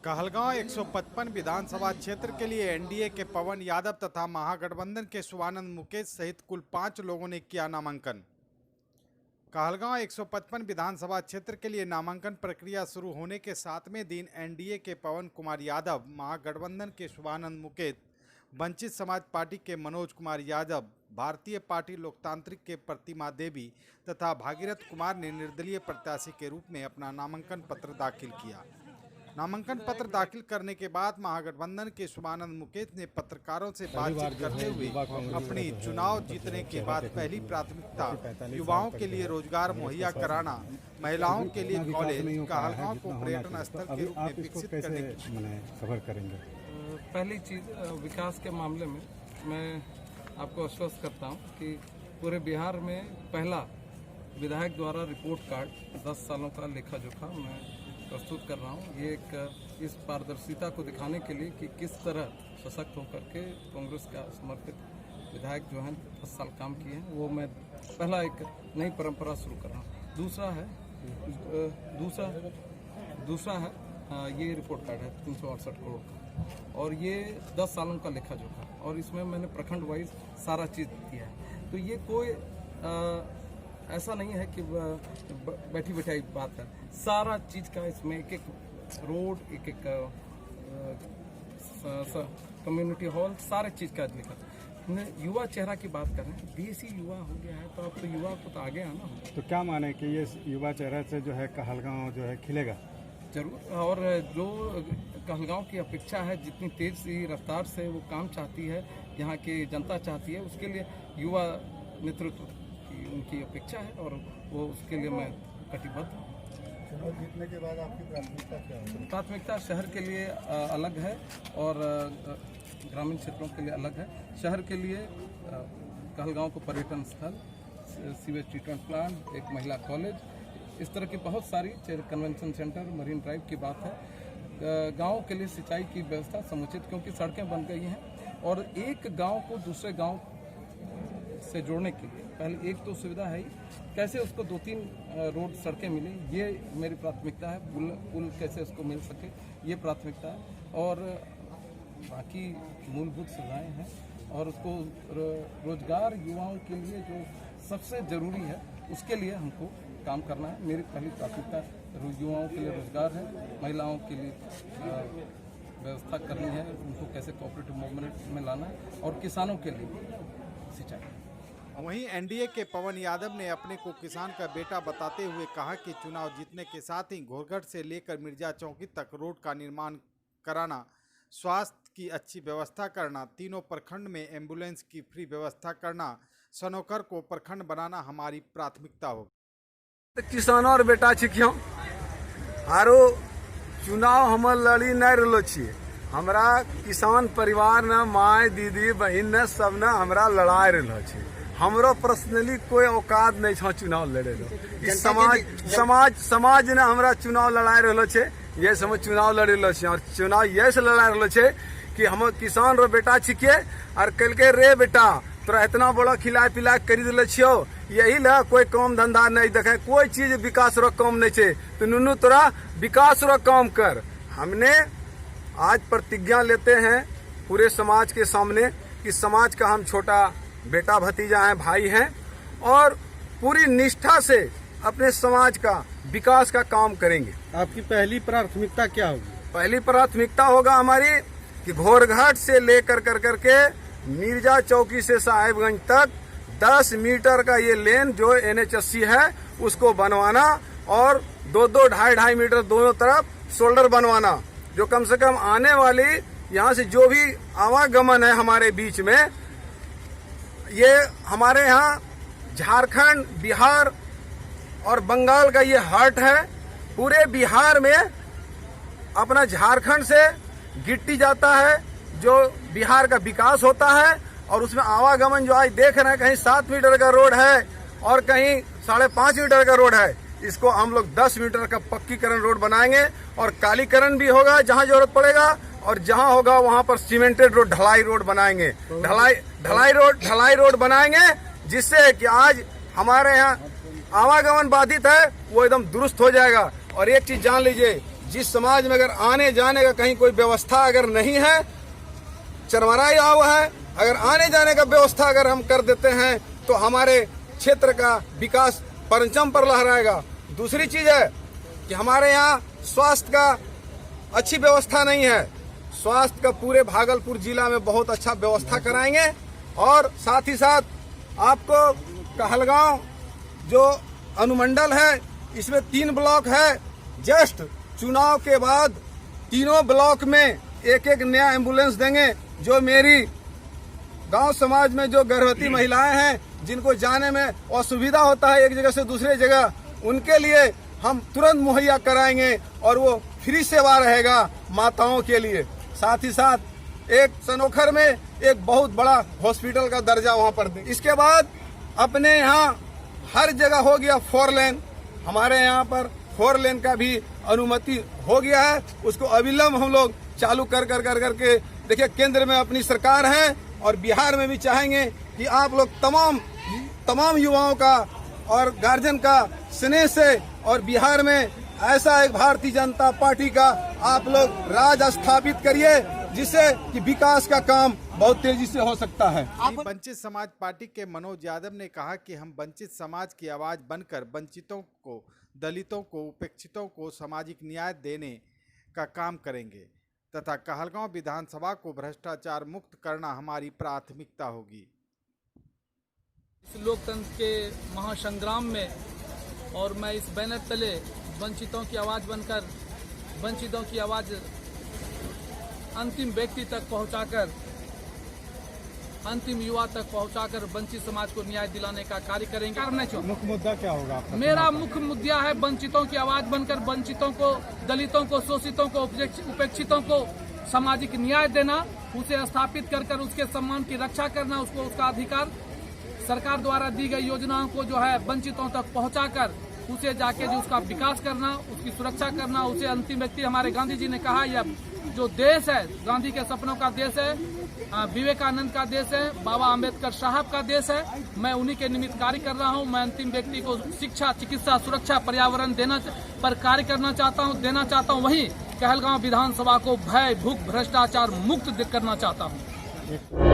कहलगांव 155 विधानसभा क्षेत्र के लिए एनडीए के पवन यादव तथा महागठबंधन के शिवानंद मुकेश सहित कुल 5 लोगों ने किया नामांकन। कहलगांव 155 विधानसभा क्षेत्र के लिए नामांकन प्रक्रिया शुरू होने के 7वें दिन एनडीए के पवन कुमार यादव, महागठबंधन के शिवानंद मुकेश, वंचित समाज पार्टी के मनोज कुमार यादव, भारतीय पार्टी लोकतांत्रिक के प्रतिमा देवी तथा भागीरथ कुमार ने निर्दलीय प्रत्याशी के रूप में अपना नामांकन पत्र दाखिल किया। नामांकन पत्र दाखिल करने के बाद महागठबंधन के शिवानंद मुकेश ने पत्रकारों से बातचीत करते हुए अपनी चुनाव जीतने के बाद पहली प्राथमिकता युवाओं के लिए रोजगार मुहैया कराना, महिलाओं के लिए कॉलेज, कहलगांव को पर्यटन स्थल के रूप में विकसित करने की सफर करेंगे। पहली चीज़ विकास के मामले में मैं आपको आश्वस्त करता हूं कि पूरे बिहार में पहला विधायक द्वारा रिपोर्ट कार्ड 10 सालों का लेखा जोखा मैं प्रस्तुत कर रहा हूं। ये एक इस पारदर्शिता को दिखाने के लिए कि किस तरह सशक्त होकर के कांग्रेस का समर्पित विधायक जो हैं 10 साल काम किए हैं, वो मैं पहला एक नई परंपरा शुरू कर रहा हूँ। दूसरा है ये रिपोर्ट कार्ड है 368 करोड़ का, और ये 10 सालों का लेखा जोखा, और इसमें मैंने प्रखंड वाइज सारा चीज़ दिया है। तो ये कोई ऐसा नहीं है कि बैठी बैठाई बात है, सारा चीज़ का इसमें एक एक रोड, एक एक कम्युनिटी हॉल, सारे चीज़ का लिखा। युवा चेहरा की बात कर रहे हैं, देसी युवा हो गया है, तो अब तो युवा को तो आगे आना होगा। तो क्या माने कि ये युवा चेहरा से जो है कहलगांव जो है खिलेगा? जरूर, और जो कहलगांव की अपेक्षा है, जितनी तेज़ रफ्तार से वो काम चाहती है, यहाँ की जनता चाहती है, उसके लिए युवा नेतृत्व की उनकी अपेक्षा है, और वो उसके लिए मैं कटिबद्ध हूँ। चुनाव जीतने के बाद आपकी प्राथमिकता क्या है? प्राथमिकता शहर के लिए अलग है और ग्रामीण क्षेत्रों के लिए अलग है। शहर के लिए कहलगांव को पर्यटन स्थल, सीवेज ट्रीटमेंट प्लांट, एक महिला कॉलेज, इस तरह की बहुत सारी, कन्वेंशन सेंटर, मरीन ड्राइव की बात है। गांव के लिए सिंचाई की व्यवस्था समुचित, क्योंकि सड़कें बन गई हैं, और एक गांव को दूसरे गांव से जोड़ने के लिए पहले एक तो सुविधा है ही, कैसे उसको 2-3 रोड सड़कें मिले, ये मेरी प्राथमिकता है। पुल कैसे उसको मिल सके, ये प्राथमिकता है। और बाकी मूलभूत सुविधाएं हैं, और उसको रोजगार युवाओं के लिए जो सबसे ज़रूरी है, उसके लिए हमको काम करना है। मेरी पहली प्राथमिकता युवाओं के लिए रोजगार है, महिलाओं के लिए व्यवस्था करनी है, उनको कैसे कोऑपरेटिव मूवमेंट में लाना है, और किसानों के लिए सिंचाई। वहीं एनडीए के पवन यादव ने अपने को किसान का बेटा बताते हुए कहा कि चुनाव जीतने के साथ ही घोरघट से लेकर मिर्जा चौकी तक रोड का निर्माण कराना, स्वास्थ्य की अच्छी व्यवस्था करना, तीनों प्रखंड में एम्बुलेंस की फ्री व्यवस्था करना, सनोकर को प्रखंड बनाना हमारी प्राथमिकता होगी। किसानों और बेटा छिकियों आरो चुनाव हम लड़ी नहीं रहो छे। हमरा किसान परिवार न, माय, दीदी, बहन न, सब न हमरा लड़ाई रहो छे। हमरो पर्सनली कोई औकात नहीं छो चुनाव लड़े लो। समाज ने हमरा चुनाव लड़ाई रहो छे, ये हम चुनाव लड़े लो छे, और चुनाव ये से लड़ाई रहो छे कि हम किसान रो बेटा छिके, और कल के रे बेटा तोरा इतना बड़ा खिलाए पिलाए कर दिले छियो, यही ला कोई काम धंधा नहीं देखे, कोई चीज विकास रो काम नहीं छे, तो नुनू तोरा विकास रो काम कर। हमने आज प्रतिज्ञा लेते हैं पूरे समाज के सामने कि समाज का हम छोटा बेटा भतीजा हैं, भाई हैं, और पूरी निष्ठा से अपने समाज का विकास का काम करेंगे। आपकी पहली प्राथमिकता क्या होगी? पहली प्राथमिकता होगा हमारी कि घोरघाट से लेकर करके मिर्जा चौकी से साहेबगंज तक 10 मीटर का ये लेन जो NH80 है उसको बनवाना, और 2-2, 2.5 मीटर दोनों तरफ शोल्डर बनवाना, जो कम से कम आने वाली यहाँ से जो भी आवागमन है हमारे बीच में, ये हमारे यहाँ झारखंड, बिहार और बंगाल का ये हार्ट है। पूरे बिहार में अपना झारखंड से गिट्टी जाता है, जो बिहार का विकास होता है, और उसमें आवागमन जो आज देख रहे हैं, कहीं 7 मीटर का रोड है और कहीं 5.5 मीटर का रोड है, इसको हम लोग 10 मीटर का पक्कीकरण रोड बनाएंगे, और कालीकरण भी होगा जहां जरूरत पड़ेगा, और जहां होगा वहां पर सीमेंटेड रोड, ढलाई रोड बनाएंगे, ढलाई रोड बनाएंगे, जिससे कि आज हमारे यहाँ आवागमन बाधित है वो एकदम दुरुस्त हो जाएगा। और एक चीज जान लीजिए, जिस समाज में अगर आने जाने का कहीं कोई व्यवस्था अगर नहीं है, चरमराया हुआ है, अगर आने जाने का व्यवस्था अगर हम कर देते हैं तो हमारे क्षेत्र का विकास परचम पर लहराएगा। दूसरी चीज है कि हमारे यहाँ स्वास्थ्य का अच्छी व्यवस्था नहीं है। स्वास्थ्य का पूरे भागलपुर जिला में बहुत अच्छा व्यवस्था कराएंगे। और साथ ही साथ आपको कहलगांव जो अनुमंडल है, इसमें 3 ब्लॉक है। जस्ट चुनाव के बाद तीनों ब्लॉक में एक एक नया एम्बुलेंस देंगे। जो मेरी गांव समाज में जो गर्भवती महिलाएं हैं, जिनको जाने में असुविधा होता है एक जगह से दूसरे जगह, उनके लिए हम तुरंत मुहैया कराएंगे और वो फ्री सेवा रहेगा माताओं के लिए। साथ ही साथ एक सनोखर में एक बहुत बड़ा हॉस्पिटल का दर्जा वहां पर दें। इसके बाद अपने यहाँ हर जगह हो गया 4 लेन। हमारे यहाँ पर 4 लेन का भी अनुमति हो गया है। उसको अविलंब हम लोग चालू कर करके देखिए, केंद्र में अपनी सरकार है और बिहार में भी चाहेंगे कि आप लोग तमाम युवाओं का और गार्जियन का स्नेह से और बिहार में ऐसा एक भारतीय जनता पार्टी का आप लोग राज स्थापित करिए, जिससे कि विकास का काम बहुत तेजी से हो सकता है। वंचित समाज पार्टी के मनोज यादव ने कहा कि हम वंचित समाज की आवाज बनकर वंचितों को, दलितों को, उपेक्षितों को सामाजिक न्याय देने का काम करेंगे तथा कहलगांव विधानसभा को भ्रष्टाचार मुक्त करना हमारी प्राथमिकता होगी। इस लोकतंत्र के महासंग्राम में और मैं इस बैनर तले वंचितों की आवाज़ बनकर वंचितों की आवाज़ अंतिम व्यक्ति तक पहुंचाकर, अंतिम युवा तक पहुंचाकर वंचित समाज को न्याय दिलाने का कार्य करेंगे। मुख्य मुद्दा क्या होगा आपका? मेरा मुख्य मुद्दा है वंचितों की आवाज़ बनकर वंचितों को, दलितों को, शोषितों को, उपेक्षितों को सामाजिक न्याय देना, उसे स्थापित कर उसके सम्मान की रक्षा करना, उसको उसका अधिकार सरकार द्वारा दी गई योजनाओं को जो है वंचितों तक पहुंचाकर उसे जाके जो उसका विकास करना, उसकी सुरक्षा करना। उसे अंतिम व्यक्ति हमारे गांधी जी ने कहा, यह जो देश है गांधी के सपनों का देश है, विवेकानंद का देश है, बाबा आम्बेडकर साहब का देश है। मैं उन्हीं के निमित्त कार्य कर रहा हूं। मैं अंतिम व्यक्ति को शिक्षा, चिकित्सा, सुरक्षा, पर्यावरण देना पर कार्य करना चाहता हूं, देना चाहता हूं। वहीं कहलगांव विधानसभा को भय, भूख, भ्रष्टाचार मुक्त करना चाहता हूं।